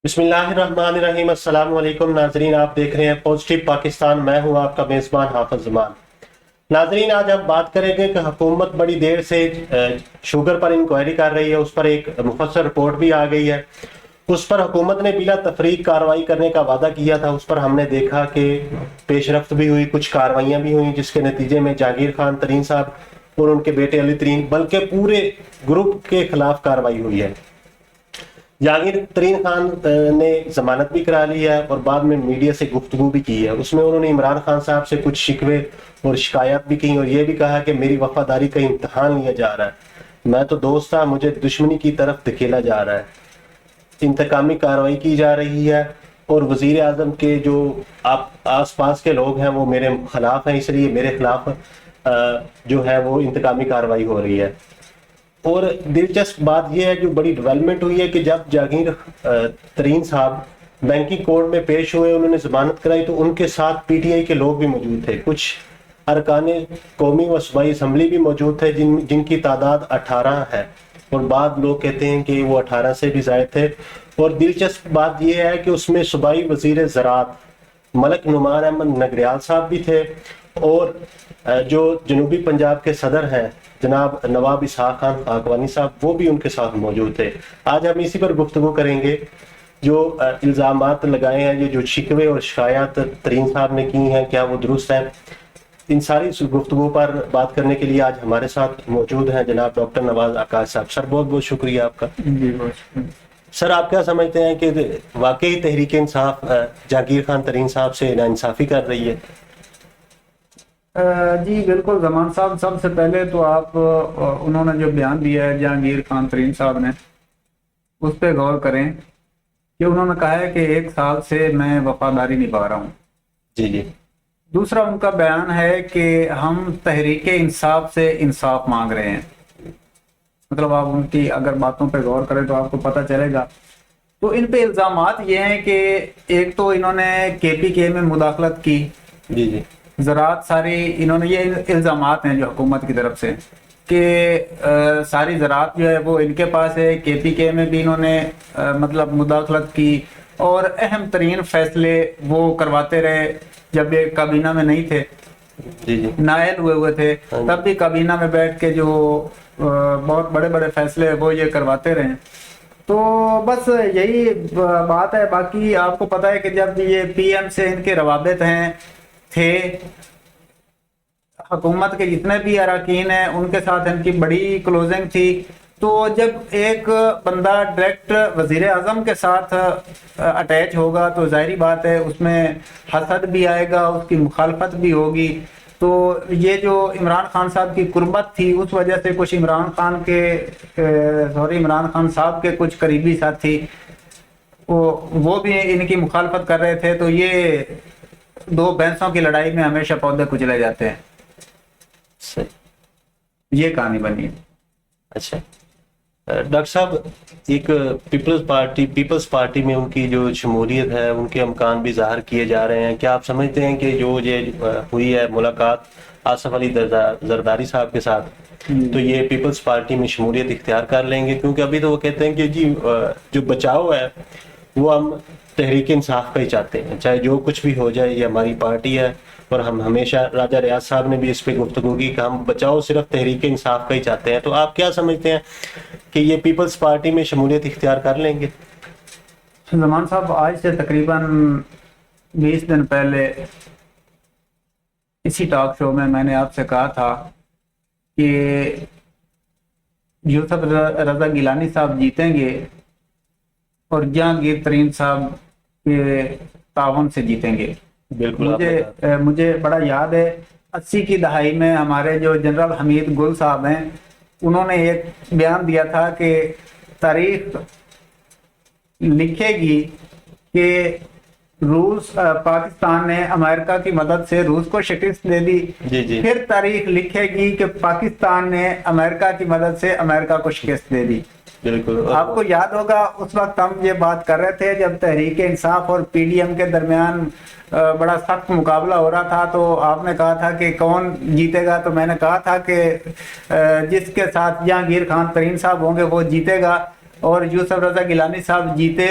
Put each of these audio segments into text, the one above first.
बिस्मिल्लाहिर्रहमानिर्रहीम। अस्सलाम वालेकुम नाजरीन, आप देख रहे हैं पॉजिटिव पाकिस्तान। मैं हूं आपका मेज़बान हाफिज जमान। नाजरीन, आज हम बात करेंगे कि हुकूमत बड़ी देर से शुगर पर इंक्वायरी कर रही है। उस पर एक मुफस्सल रिपोर्ट भी आ गई है। उस पर हुकूमत ने बिला तफरीक कार्रवाई करने का वादा किया था। उस पर हमने देखा कि पेशरफ्त भी हुई, कुछ कार्रवाइयाँ भी हुई, जिसके नतीजे में जहांगीर खान तरीन साहब और उनके बेटे अली तरीन बल्कि पूरे ग्रुप के खिलाफ कार्रवाई हुई है। जहांगीर तरीन खान ने जमानत भी करा ली है और बाद में मीडिया से गुफ्तगू भी की है। उसमें उन्होंने इमरान खान साहब से कुछ शिकवे और शिकायत भी की और ये भी कहा कि मेरी वफादारी का इम्तहान लिया जा रहा है, मैं तो दोस्त था, मुझे दुश्मनी की तरफ धकेला जा रहा है, इंतकामी कार्रवाई की जा रही है और वजीर आजम के जो आस पास के लोग हैं वो मेरे खिलाफ हैं, इसलिए मेरे खिलाफ जो है वो इंतकामी कार्रवाई हो रही है। और दिलचस्प बात यह है, जो बड़ी डेवलपमेंट हुई है कि जब जहांगीर तरीन साहब बैंकिंग कोर्ट में पेश हुए, उन्होंने जमानत कराई, तो उनके साथ पीटीआई के लोग भी मौजूद थे, कुछ अरकान कौमी व सूबाई असम्बली भी मौजूद थे जिनकी तादाद 18 है और बाद लोग कहते हैं कि वो 18 से भी ज़ायद थे। और दिलचस्प बात यह है कि उसमें सूबाई वजीर ज़राअत मलक नुमान अहमद नगरियाल साहब भी थे और जो जनूबी पंजाब के सदर हैं जनाब नवाब इसहाक खान खाकवानी साहब, वो भी उनके साथ मौजूद थे। आज हम इसी पर गुफ्तगू करेंगे, जो इल्ज़ामात लगाए हैं, जो शिकवे और शिकायत तरीन साहब ने की हैं, क्या वो दुरुस्त हैं। इन सारी गुफ्तगू पर बात करने के लिए आज हमारे साथ मौजूद हैं जनाब डॉक्टर नवाज आकाश साहब। सर, बहुत बहुत शुक्रिया आपका। जी बहुत शुक्रिया। सर, आप क्या समझते हैं कि वाकई तहरीक इंसाफ जहांगीर खान तरीन साहब से नाइंसाफ़ी कर रही है? जी बिल्कुल जमान साहब, सबसे पहले तो आप उन्होंने जो बयान दिया है जहांगीर खान तरीन साहब ने, उस पर गौर करें कि उन्होंने कहा है कि 1 साल से मैं वफादारी निभा रहा हूँ। जी जी। दूसरा उनका बयान है कि हम तहरीक इंसाफ से इंसाफ मांग रहे हैं। मतलब आप उनकी अगर बातों पर गौर करें तो आपको पता चलेगा। तो इन पे इल्ज़ामात ये हैं कि एक तो इन्होंने केपीके में मुदाखलत की, जी जी। ज़राअत सारी, इन्होंने ये इल्ज़ामात हैं जो हुकूमत की तरफ से कि सारी ज़राअत जो है वो इनके पास है। केपीके में भी इन्होंने मतलब मुदाखलत की और अहम तरीन फैसले वो करवाते रहे जब ये काबीना में नहीं थे, जी जी। नाअहल हुए थे, तब भी काबीना में बैठ के जो बहुत बड़े बड़े फैसले वो ये करवाते रहे। तो बस यही बात है। बाकी आपको पता है कि जब ये पीएम से इनके रवाबित हैं थे, हुकूमत के जितने भी अरकान हैं उनके साथ इनकी बड़ी क्लोजिंग थी। तो जब एक बंदा डायरेक्ट वजीर आजम के साथ अटैच होगा तो जाहिर बात है उसमें हसद भी आएगा, उसकी मुखालफत भी होगी। तो ये जो इमरान खान साहब की कुर्बत थी, उस वजह से कुछ इमरान खान साहब के कुछ करीबी साथी वो भी इनकी मुखालफत कर रहे थे। तो ये दो भैंसों की लड़ाई में हमेशा पौधे कुचले जाते हैं। सही। ये कहानी बनी है। अच्छा डॉक्टर साहब, एक पीपल्स पार्टी में उनकी जो शमूलियत है, उनके अमकान भी ज़ाहिर किए जा रहे हैं। क्या आप समझते हैं कि जो ये हुई है मुलाकात आसफ अली जरदारी साहब के साथ, तो ये पीपल्स पार्टी में शमूलियत इख्तियार कर लेंगे? क्योंकि अभी तो वो कहते हैं कि जी जो बचाव है वो हम तहरीक इंसाफ का ही चाहते हैं, चाहे जो कुछ भी हो जाए, ये हमारी पार्टी है। और हम हमेशा, राजा रियाज साहब ने भी इस पे गुफ्तगू की कि हम बचाओ सिर्फ तहरीक इंसाफ का ही चाहते हैं। तो आप क्या समझते हैं कि ये पीपल्स पार्टी में शमूलियत इख्तियार कर लेंगे? जमान साहब, आज से तकरीबन 20 दिन पहले इसी टॉक शो में मैंने आपसे कहा था कि यूसुफ रजा गिलानी साहब जीतेंगे और जहांगीर तरीन साहब के तावन से जीतेंगे। बिल्कुल। मुझे बड़ा याद है 80 की दहाई में हमारे जो जनरल हमीद गुल साहब हैं, उन्होंने एक बयान दिया था कि तारीख लिखेगी कि पाकिस्तान ने अमेरिका की मदद से रूस को शिकस्त दे दी। जी जी। फिर तारीख लिखेगी कि पाकिस्तान ने अमेरिका की मदद से अमेरिका को शिकस्त दे दी। बिल्कुल। आपको याद होगा उस वक्त हम ये बात कर रहे थे जब तहरीक इंसाफ और पीडीएम के दरमियान बड़ा सख्त मुकाबला हो रहा था। तो आपने कहा था कि कौन जीतेगा, तो मैंने कहा था कि जिसके साथ जहांगीर खान तरीन साहब होंगे वो जीतेगा। और यूसुफ रजा गिलानी साहब जीते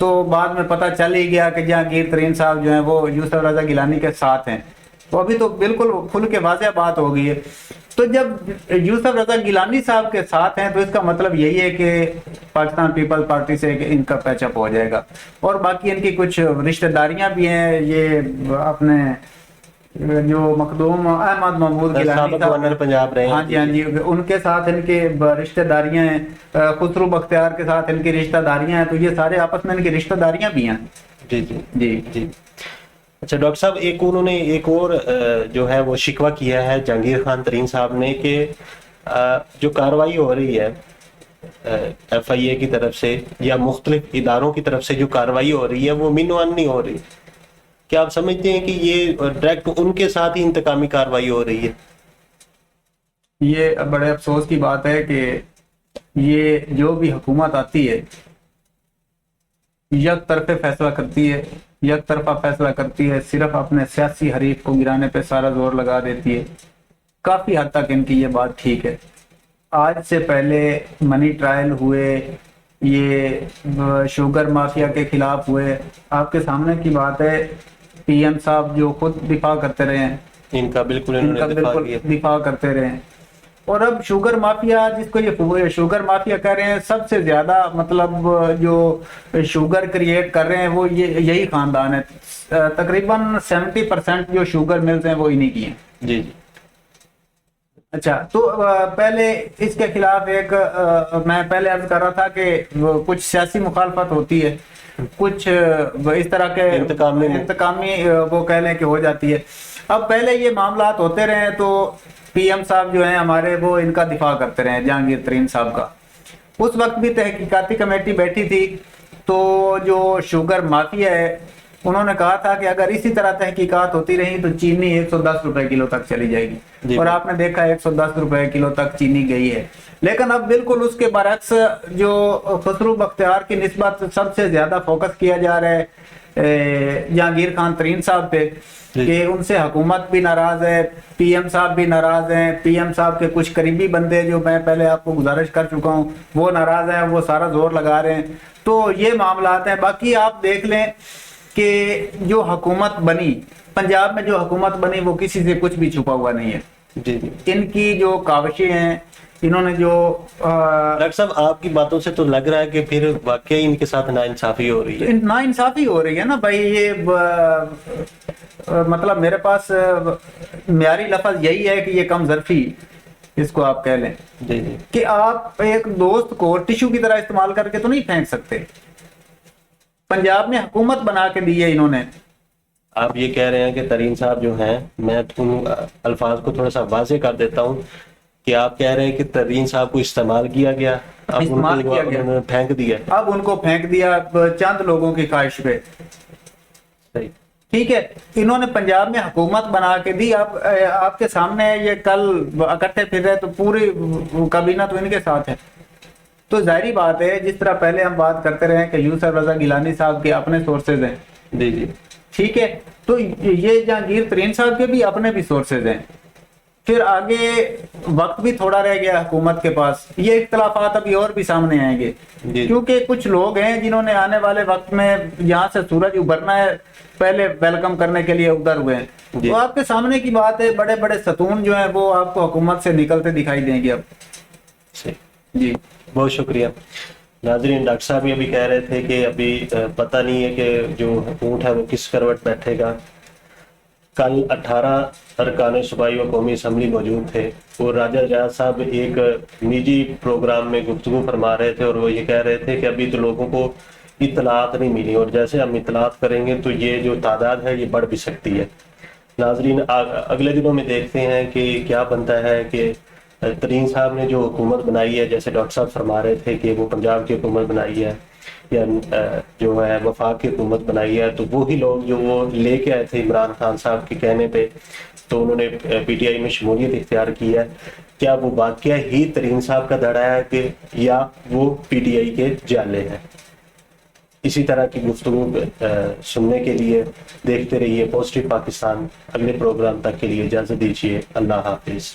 تو بعد میں پتہ چل ہی گیا کہ جہانگیر ترین صاحب جو ہیں وہ یوسف رضا گیلانی کے ساتھ ہیں. تو ابھی تو بالکل کھل کے واضح بات ہو گئی ہے. تو جب یوسف رضا گیلانی صاحب کے ساتھ ہیں تو اس کا مطلب یہی ہے کہ پاکستان پیپلز پارٹی سے ان کا پیچ اپ ہو جائے گا. اور باقی ان کی کچھ رشتہ داریاں بھی ہیں. یہ اپنے جو مخدوم احمد محمود گیلانی سابق گورنر پنجاب رہے ہیں. ہاں جی ان کے ساتھ ان کے رشتہ داریاں ہیں. خسرو بختیار کے ساتھ ان کی رشتہ داریاں ہیں. تو یہ سارے آپس میں ان کی رشتہ داریاں بھی ہیں. جی جی جی جی. اچھا ڈاکٹر صاحب انہوں نے ایک اور جو ہے وہ شکوہ کیا ہے جہانگیر خان ترین صاحب نے کہ جو کارروائی ہو رہی ہے ایف آئی اے کی طرف سے یا مختلف اداروں کی طرف سے جو کارروائی ہو رہی ہے وہ منوان نہیں ہو رہی. کیا آپ سمجھتے ہیں کہ یہ ڈائریکٹ ان کے ساتھ ہی انتقامی کارروائی ہو رہی ہے؟ یہ بڑے افسوس کی بات ہے کہ یہ جو بھی حکومت آتی ہے یک طرفے فیصلہ کرتی ہے، یک طرفہ فیصلہ کرتی ہے، صرف اپنے سیاسی حریف کو گرانے پہ سارا زور لگا دیتی ہے. کافی حد تک ان کی یہ بات ٹھیک ہے. آج سے پہلے منی ٹرائل ہوئے، یہ شوگر مافیا کے خلاف ہوئے. آپ کے سامنے کی بات ہے، پی ایم صاحب جو خود دفاع کرتے رہے ہیں، ان کا بالکل دفاع کرتے رہے ہیں. اور اب شوگر مافیا، جس کو یہ شوگر مافیا کہہ رہے ہیں، سب سے زیادہ مطلب جو شوگر کریٹ کر رہے ہیں وہ یہی خاندان ہے. تقریباً 70% جو شوگر ملز ہیں وہ انہی کی ہیں. جی جی. اچھا، تو پہلے اس کے خلاف میں پہلے عرض کر رہا تھا کہ کچھ سیاسی مخالفت ہوتی ہے، کچھ اس طرح کے انتقامی وہ کہہ لیں کہ ہو جاتی ہے. اب پہلے یہ معاملات ہوتے رہے تو پی ایم صاحب جو ہیں ہمارے وہ ان کا دفاع کرتے رہے، جہانگیر ترین صاحب کا. اس وقت بھی تحقیقاتی کمیٹی بیٹھی تھی تو جو شوگر مافیا ہے انہوں نے کہا تھا کہ اگر اسی طرح تحقیقات ہوتی رہی تو چینی 110 روپے کلو تک چلی جائے گی. اور آپ نے دیکھا 110 روپے کلو تک چینی گئی ہے. لیکن اب بالکل اس کے برعکس جو خسرو بختیار کی نسبت سب سے زیادہ فوکس کیا جا رہا ہے جہانگیر خان ترین صاحب پہ کہ ان سے حکومت بھی ناراض ہے، پی ایم صاحب بھی ناراض ہیں. پی ایم صاحب کے کچھ قریبی بندے جو میں پہلے آپ کو گزارش کر چکا ہوں وہ ناراض ہیں، وہ سارا زور لگا رہے ہیں. تو یہ معاملات ہیں. باقی آپ دیکھ لیں کہ جو حکومت بنی پنجاب میں، جو حکومت بنی وہ کسی سے کچھ بھی چھپا ہوا نہیں ہے. جی جی. ان کی جو کاوشیں ہیں، انہوں نے جو ڈاکٹر صاحب آپ کی باتوں سے تو لگ رہا ہے کہ پھر واقعی ان کے ساتھ ناانصافی ہو رہی ہے. ناانصافی ہو رہی ہے نا بھائی. یہ مطلب میرے پاس معیاری لفظ یہی ہے کہ یہ کم ظرفی اس کو آپ کہہ لیں. جی جی. کہ آپ ایک دوست کو ٹیشو کی طرح استعمال کر کے تو نہیں پھینک سکتے. پنجاب میں حکومت بنا کے دی ہے انہوں نے. آپ یہ کہہ رہے ہیں کہ ترین صاحب جو ہیں، میں ان الفاظ کو تھوڑا سا واضح کر دیتا ہوں کہ آپ کہہ رہے ہیں کہ ترین صاحب کو استعمال کیا گیا، اب استعمال کیا گیا، انہوں نے پھینک دیا. اب ان کو پھینک دیا چند لوگوں کی خواہش پہ. صحیح. ٹھیک ہے، انہوں نے پنجاب میں حکومت بنا کے دی. اب آپ کے سامنے یہ کل اکٹھے پھر رہے تو پوری کابینہ تو ان کے ساتھ ہے. تو ظاہری بات ہے، جس طرح پہلے ہم بات کرتے رہے کہ یوسف رضا گیلانی صاحب کے اپنے سورسز ہیں. جی جی. ٹھیک ہے، تو یہ جہانگیر ترین صاحب کے بھی اپنے بھی سورسز ہیں. پھر آگے وقت بھی تھوڑا رہ گیا حکومت کے پاس. یہ اختلافات ابھی اور بھی سامنے آئیں گے کیونکہ کچھ لوگ ہیں جنہوں نے آنے والے وقت میں یہاں سے سورج ابھرنا ہے پہلے ویلکم کرنے کے لیے ادھر ہوئے ہیں. تو آپ کے سامنے کی بات ہے، بڑے بڑے ستون جو ہیں وہ آپ کو حکومت سے نکلتے دکھائی دیں گے اب. جی بہت شکریہ. ناظرین، ڈاکٹر صاحب یہ بھی کہہ رہے تھے کہ ابھی پتہ نہیں ہے کہ جو اونٹ ہے وہ کس کروٹ بیٹھے گا. کل 18 ارکان صوبائی و قومی اسمبلی موجود تھے اور راجہ جہاز صاحب ایک نجی پروگرام میں گفتگو فرما رہے تھے اور وہ یہ کہہ رہے تھے کہ ابھی تو لوگوں کو اطلاعات نہیں ملی اور جیسے ہم اطلاعات کریں گے تو یہ جو تعداد ہے یہ بڑھ بھی سکتی ہے. ناظرین، اگلے دنوں میں دیکھتے ہیں کہ کیا بنتا ہے کہ ترین صاحب نے جو حکومت بنائی ہے، جیسے ڈاکٹر صاحب فرما رہے تھے کہ وہ پنجاب کی حکومت بنائی ہے یا جو ہے وفاق کی حکومت بنائی ہے، تو وہی لوگ جو وہ لے کے آئے تھے عمران خان صاحب کے کہنے پہ تو انہوں نے پی ٹی آئی میں شمولیت اختیار کی ہے. کیا وہ واقعہ ہی ترین صاحب کا دڑا ہے کہ یا وہ پی ٹی آئی کے جالے ہیں؟ اسی طرح کی گفتگو سننے کے لیے دیکھتے رہیے پازیٹیو پاکستان. اگلے پروگرام تک کے لیے اجازت دیجیے. اللہ حافظ.